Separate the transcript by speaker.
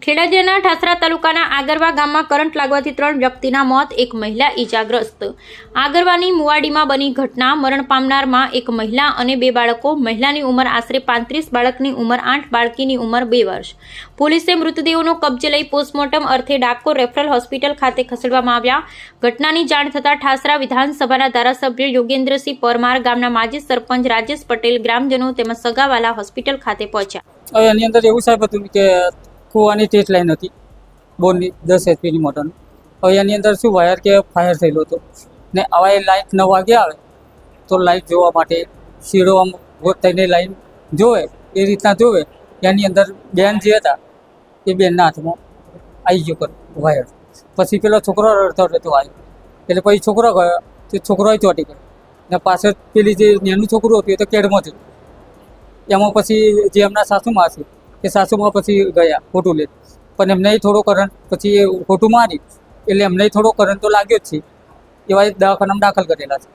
Speaker 1: ખેડા જિલ્લાના ઠાસરા તાલુકાના આગરવા ગામમાં કરંટ લાગવાથી 3 વ્યક્તિના મોત, એક મહિલા ઈજાગ્રસ્ત। આગરવાની મુવાડીમાં બની ઘટના। મરણ પામનારમાં એક મહિલા અને 2 બાળકો। મહિલાની ઉંમર આશરે 35, બાળકની ઉંમર 8, બાળકીની ઉંમર 2 વર્ષ। પોલીસે મૃતદેહોનો કબજે લઈ પોસ્ટમોર્ટમ અર્થે ડાકોર રેફરલ હોસ્પિટલ ખાતે ખસેડવામાં આવ્યા। ઘટનાની જાણ થતાં ઠાસરા વિધાનસભાના ધારાસભ્ય યોગેન્દ્રસિંહ પરમાર, ગામના માજી સરપંચ રાજેશ પટેલ, ગ્રામજનો તેમજ સગાવાલા હોસ્પિટલ ખાતે પહોંચ્યા।
Speaker 2: હવે એની અંદર એવું સાહેબ હતું કે કૂવાની ટેસ્ટ લાઈન હતી બોરની 10 HP મોટરની। હવે એની અંદર શું વાયર કે ફાયર થયેલો હતો ને આવા એ લાઇટ 9 વાગે આવે તો લાઇટ જોવા માટે શીરો આમ ગોત થઈને લાઈન જોવે એ રીતના જોવે। એની અંદર બેન જે હતા એ બેનના હાથમાં આવી ગયો કર વાયર। પછી પેલો છોકરો રડતો રડતો આવ્યો એટલે પછી છોકરો ગયો તો છોકરોએ ચોંટી ગયો ને પાછળ પેલી જે નાનું છોકરું હતું એ તો કેડમાં થયું। એમાં પછી જે એમના સાસુમાં છે એ સાસુમાં પછી ગયા ખોટું લે, પણ એમને થોડો કરંટ પછી એ ખોટું મારી એટલે એમને થોડો કરંટ તો લાગ્યો જ છે। એવા દવાખાનામાં દાખલ કરેલા છે।